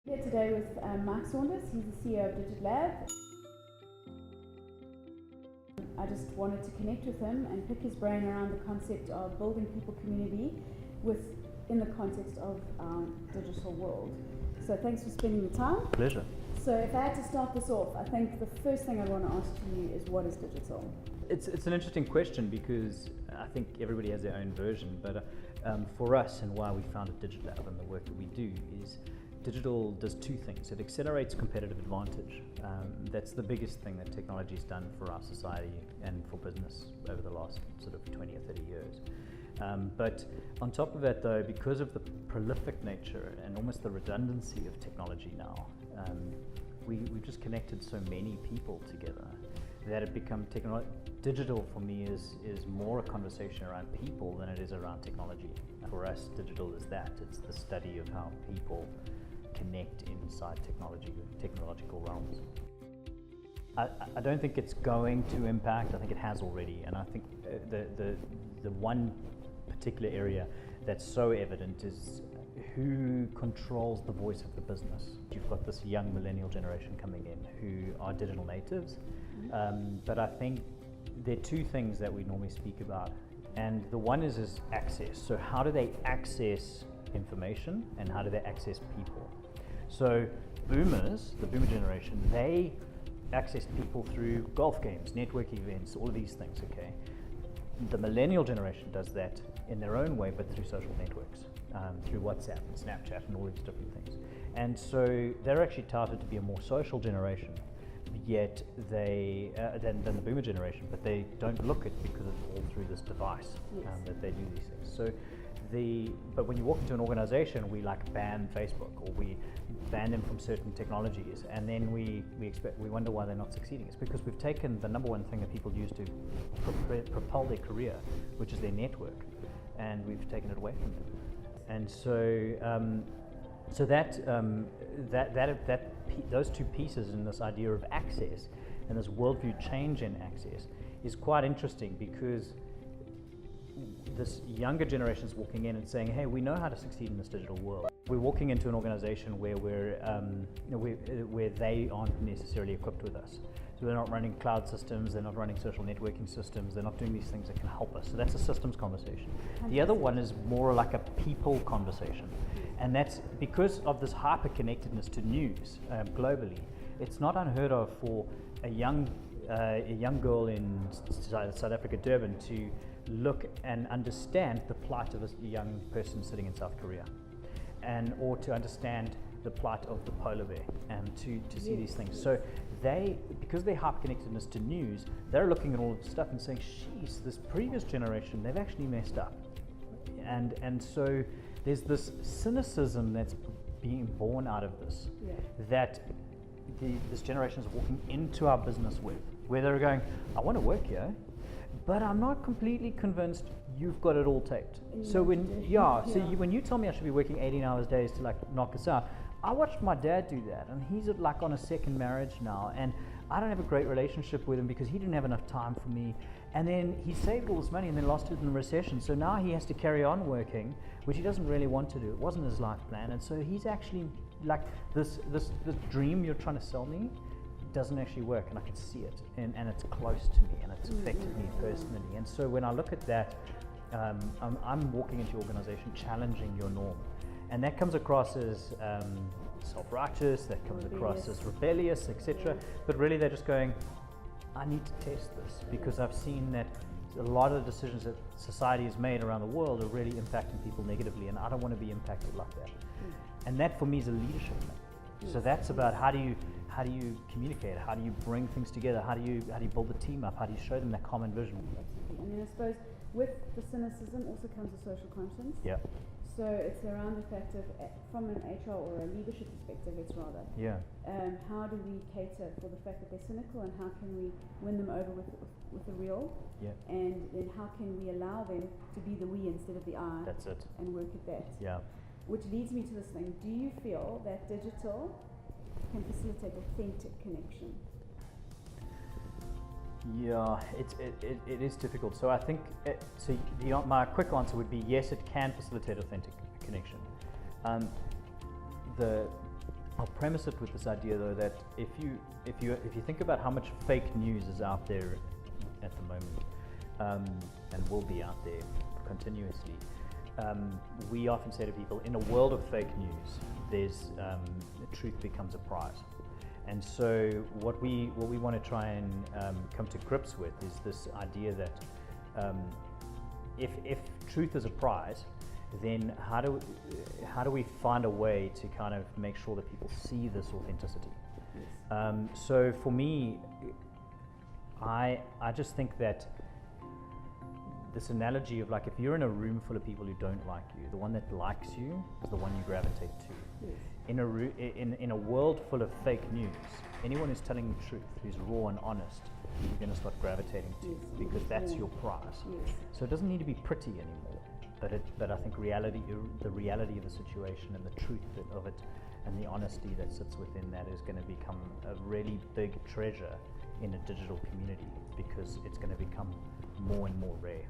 Here today with Mike Saunders. He's the CEO of DigitLab. I just wanted to connect with him and pick his brain around the concept of building people community in the context of our digital world. So thanks for spending the time. Pleasure. So if I had to start this off, I think the first thing I want to ask you is, what is digital? It's an interesting question because I think everybody has their own version, but for us and why we founded DigitLab and the work that we do is digital does two things. It accelerates competitive advantage. That's the biggest thing that technology has done for our society and for business over the last sort of 20 or 30 years. But on top of that though, because of the prolific nature and almost the redundancy of technology now, we've just connected so many people together that it become digital for me is more a conversation around people than it is around technology. For us, digital is that. It's the study of how people connect inside technological realms. I don't think it's going to impact. I think it has already, and I think the one particular area that's so evident is who controls the voice of the business. You've got this young millennial generation coming in who are digital natives, but I think there are two things that we normally speak about, and the one is access. So how do they access information and how do they access people? So boomers, the boomer generation, they access people through golf games, networking events, all of these things, okay? The millennial generation does that in their own way, but through social networks, through WhatsApp and Snapchat and all these different things. And so they're actually touted to be a more social generation, yet they, than the boomer generation, but they don't look it because it's all through this device that they do these things. So but when you walk into an organization, we like ban Facebook or we ban them from certain technologies, and then we wonder why they're not succeeding. It's because we've taken the number one thing that people use to propel their career, which is their network, and we've taken it away from them. And so those two pieces in this idea of access and this worldview change in access is quite interesting, because this younger generation is walking in and saying, hey, we know how to succeed in this digital world. We're walking into an organization where where they aren't necessarily equipped with us. So they're not running cloud systems, they're not running social networking systems, they're not doing these things that can help us. So that's a systems conversation. The other one is more like a people conversation. And that's because of this hyper-connectedness to news globally. It's not unheard of for a young girl in South Africa, Durban, to look and understand the plight of a young person sitting in South Korea, or to understand the plight of the polar bear, and to see these things. So because they're hyper-connectedness to news, they're looking at all of this stuff and saying, "Jeez, this previous generation, they've actually messed up," and so there's this cynicism that's being born out of this, that this generation is walking into our business with, where they're going, "I want to work here, but I'm not completely convinced you've got it all taped." So when you tell me I should be working 18 hours days to like knock us out, I watched my dad do that, and he's like on a second marriage now, and I don't have a great relationship with him because he didn't have enough time for me. And then he saved all this money and then lost it in the recession. So now he has to carry on working, which he doesn't really want to do. It wasn't his life plan, and so he's actually like this dream you're trying to sell me doesn't actually work, and I can see it, and it's close to me, and it's affected me personally. And so when I look at that, I'm walking into your organization challenging your norm, and that comes across as self-righteous, that comes across as rebellious, etc. But really they're just going, I need to test this because I've seen that a lot of the decisions that society has made around the world are really impacting people negatively, and I don't want to be impacted like that. And that for me is a leadership thing. So that's about how do you communicate, how do you bring things together, how do you build the team up, how do you show them that common vision. And then I suppose with the cynicism also comes a social conscience. Yeah. So it's around the fact of, from an HR or a leadership perspective, it's rather, how do we cater for the fact that they're cynical, and how can we win them over with the real? Yeah. And then how can we allow them to be the we instead of the I? That's it. And work at that. Yeah. Which leads me to this thing. Do you feel that digital can facilitate authentic connection? Yeah, it is difficult. So I think, my quick answer would be yes, it can facilitate authentic connection. I'll premise it with this idea, though, that if you think about how much fake news is out there at the moment, and will be out there continuously, we often say to people, in a world of fake news, there's truth becomes a prize. And so what we want to try and come to grips with is this idea that if truth is a prize, then how do we find a way to kind of make sure that people see this authenticity? Yes. So for me, I just think that this analogy of, like, if you're in a room full of people who don't like you, the one that likes you is the one you gravitate to. Yes. In a world full of fake news, anyone who's telling the truth, who's raw and honest, you're going to start gravitating to, Yes. because that's your prize. Yes. So it doesn't need to be pretty anymore, but I think the reality of the situation and the truth of it, and the honesty that sits within that, is going to become a really big treasure in a digital community, because it's going to become more and more rare.